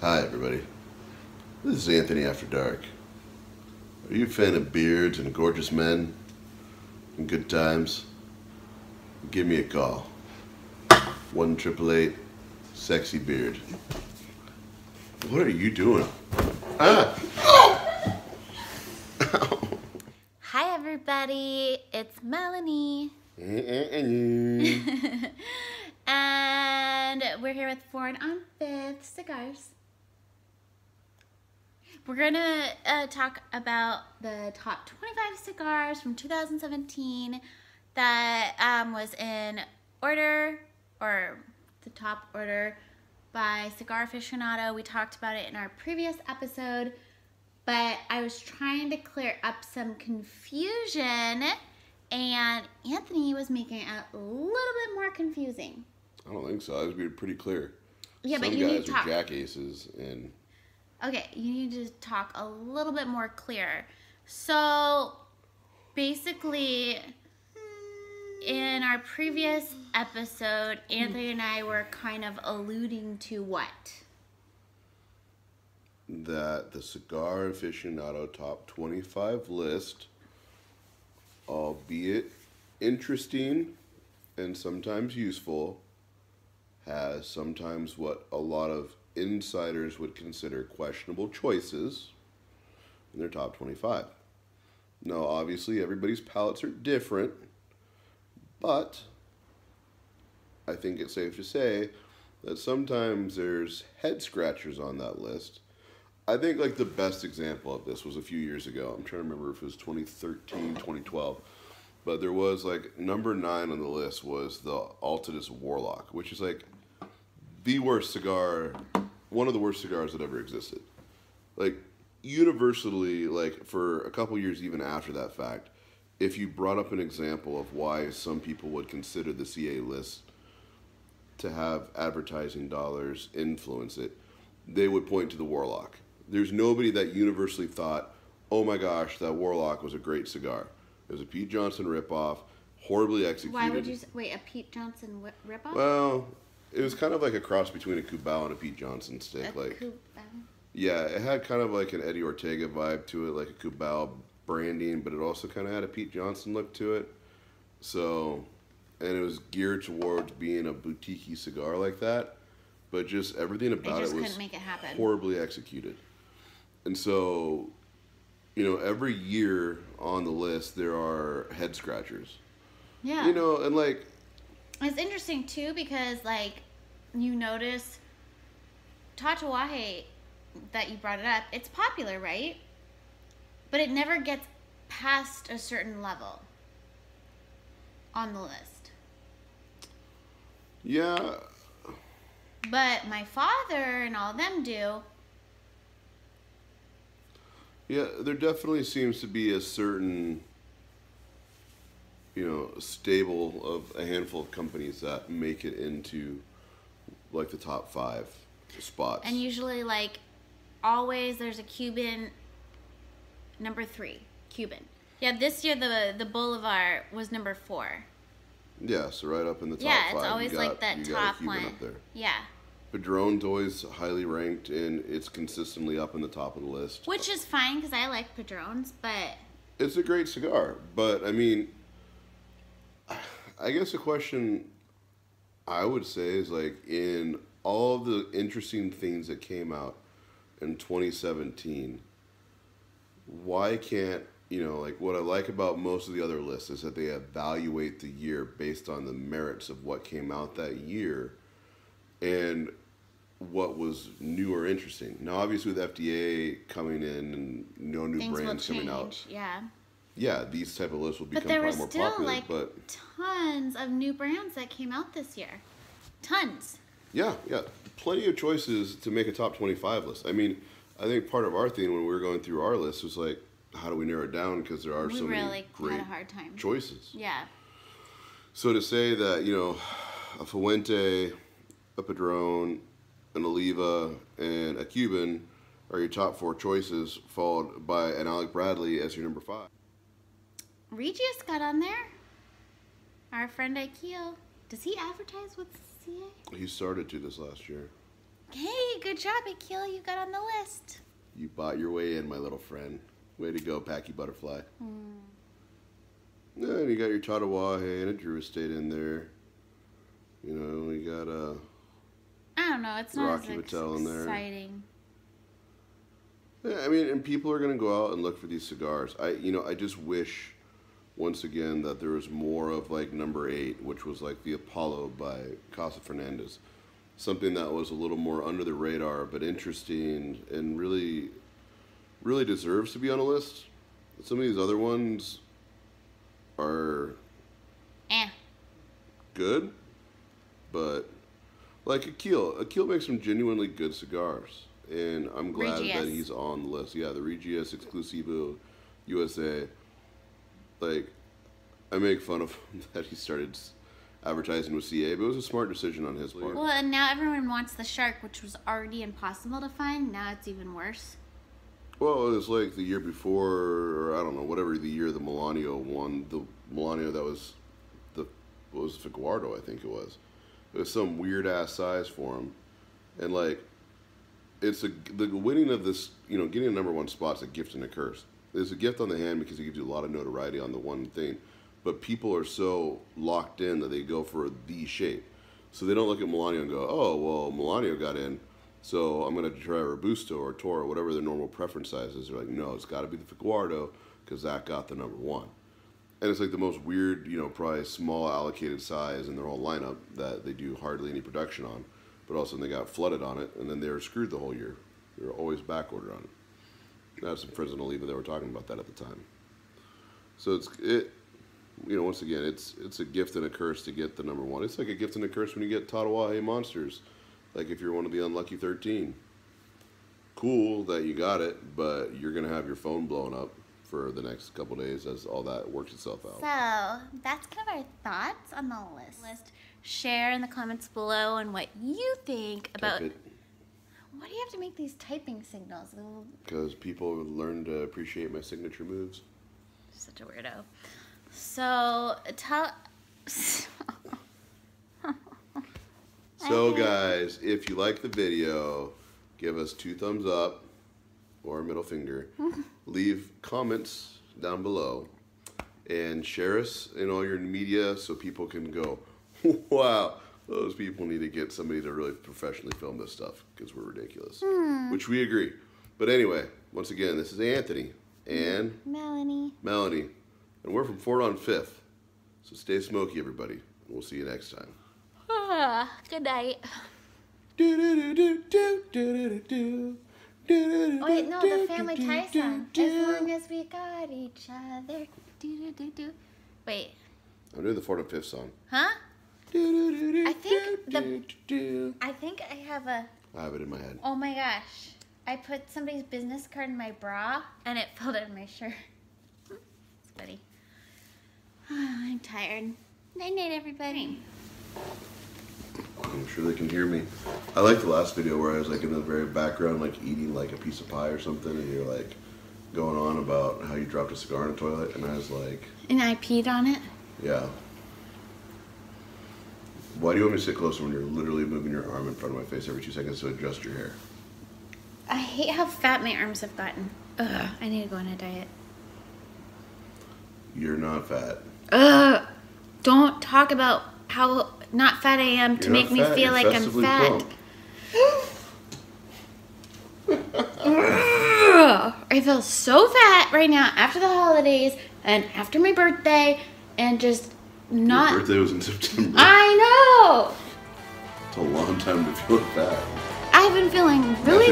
Hi, everybody. This is Anthony After Dark. Are you a fan of beards and gorgeous men and good times? Give me a call. 1-888 Sexy Beard. What are you doing? Ah! Hi, everybody. It's Melanie. And we're here with 4 on 5th Cigars. We're going to talk about the top 25 cigars from 2017 that was in order, or the top order, by Cigar Aficionado. We talked about it in our previous episode, but I was trying to clear up some confusion, and Anthony was making it a little bit more confusing. I don't think so. I was being pretty clear. Yeah, Some but you need guys to are talk. jackasses, and Okay, you need to talk a little bit more clear. So, basically, in our previous episode, Anthony and I were kind of alluding to what? that the Cigar Aficionado top 25 list, albeit interesting and sometimes useful, has sometimes what a lot of insiders would consider questionable choices in their top 25. Now, obviously, everybody's palates are different, but I think it's safe to say that sometimes there's head scratchers on that list. I think like the best example of this was a few years ago. I'm trying to remember if it was 2013, 2012. But there was like number 9 on the list was the Altadis Warlock, which is like the worst cigar, one of the worst cigars that ever existed. Like universally, like for a couple years even after that fact, if you brought up an example of why some people would consider the CA list to have advertising dollars influence it, they would point to the Warlock. There's nobody that universally thought, oh my gosh, that Warlock was a great cigar. It was a Pete Johnson ripoff, horribly executed. Why would you wait, a Pete Johnson ripoff? Well, it was kind of like a cross between a Cubao and a Pete Johnson stick. Yeah, it had kind of like an Eddie Ortega vibe to it, like a Cubao branding, but it also kind of had a Pete Johnson look to it. So, and it was geared towards being a boutique-y cigar like that, but just everything about it was couldn't make it happen. Horribly executed. And so, you know, every year on the list there are head scratchers. Yeah. You know, and like it's interesting too because like you notice Tatuaje, that you brought it up, it's popular, right? But it never gets past a certain level on the list. Yeah. But my father and all them do. Yeah, there definitely seems to be a certain, you know, stable of a handful of companies that make it into like the top 5 spots. And usually, like, always there's a Cuban, number 3, Cuban. Yeah, this year the Boulevard was number 4. Yeah, so right up in the top 5. Yeah, it's always like that top one. Up there. Yeah. Padron's always highly ranked, and it's consistently up in the top of the list. Which is fine, because I like Padrones, but it's a great cigar. But, I mean, I guess the question I would say is, like, in all of the interesting things that came out in 2017, why can't, you know, like, what I like about most of the other lists is that they evaluate the year based on the merits of what came out that year and what was new or interesting. Now, obviously, with FDA coming in and no new things brands will coming change. out, yeah, these type of lists will become but there probably were more still popular. like But tons of new brands that came out this year. Tons. yeah, plenty of choices to make a top 25 list. I mean, I think part of our thing when we were going through our list was like, how do we narrow it down? Because there are so many great had a hard time. choices. Yeah. So to say that, you know, a Fuente, a Padron, an Oliva, and a Cuban are your top 4 choices, followed by an Alec Bradley as your number 5. Regius got on there. Our friend Aikio. Does he advertise with CA? He started to this last year. Hey, good job, Akil. You got on the list. You bought your way in, my little friend. Way to go, Packy Butterfly. Yeah, and you got your Tatawahe and a Drew Estate in there. You know, we got I don't know. It's not Rocky as Patel in there. exciting. Yeah, I mean, and people are going to go out and look for these cigars. I just wish, once again, that there was more of like number 8, which was like the Apollo by Casa Fernandez. Something that was a little more under the radar, but interesting and really, really deserves to be on a list. Some of these other ones are good, but like Akil makes some genuinely good cigars, and I'm glad that he's on the list. Yeah, the Regius Exclusivo USA. Like, I make fun of him that he started advertising with CA, but it was a smart decision on his part. Well, and now everyone wants the Shark, which was already impossible to find. Now it's even worse. Well, it was like the year before, or I don't know, whatever the year the Melanio won. The Melanio that was what was Figuardo, I think it was. It was some weird ass size for him, and like, the winning of this, getting a number 1 spot's a gift and a curse. There's a gift on the hand because it gives you a lot of notoriety on the one thing, but people are so locked in that they go for the shape, so they don't look at Melanio and go, oh well, Melanio got in, so I'm going to try a Robusto or Toro or whatever their normal preference size is. They're like, no, it's got to be the Figuardo because that got the number 1. And it's like the most weird, probably small allocated size in their whole lineup that they do hardly any production on. But also they got flooded on it, and then they were screwed the whole year. They were always back ordered on it. I have some friends in Oliva that were talking about that at the time. So once again, it's a gift and a curse to get the number 1. It's like a gift and a curse when you get Tatawahe Monsters. Like if you're one of the unlucky 13. Cool that you got it, but you're going to have your phone blown up for the next couple days as all that works itself out. So that's kind of our thoughts on the list. Share in the comments below on what you think about. Why do you have to make these typing signals? Because people learn to appreciate my signature moves. Such a weirdo. So tell. So guys, if you like the video, give us 2 thumbs up or a middle finger. Leave comments down below and share us in all your media so people can go, wow, those people need to get somebody to really professionally film this stuff because we're ridiculous. Which we agree. But anyway, once again, this is Anthony and Melanie. And we're from Fort on 5th. So stay smoky, everybody. And we'll see you next time. Good night. Oh, wait, no, the Family Tie song. As long as we got each other. Wait. I'm doing the Fort on 5th song. Huh? I think I have a... I have it in my head. Oh my gosh. I put somebody's business card in my bra and it fell in my shirt. It's funny. I'm tired. Night night, everybody. I'm sure they can hear me. I like the last video where I was like in the very background, like eating like a piece of pie or something, and you're like going on about how you dropped a cigar in the toilet, and I was like... And I peed on it? Yeah. Why do you want me to sit closer when you're literally moving your arm in front of my face every 2 seconds to adjust your hair? I hate how fat my arms have gotten. Ugh, I need to go on a diet. You're not fat. Ugh, don't talk about how not fat I am to make me feel like I'm fat. I feel so fat right now after the holidays and after my birthday and just not... Your birthday was in September. I know! It's a long time to feel fat. I've been feeling really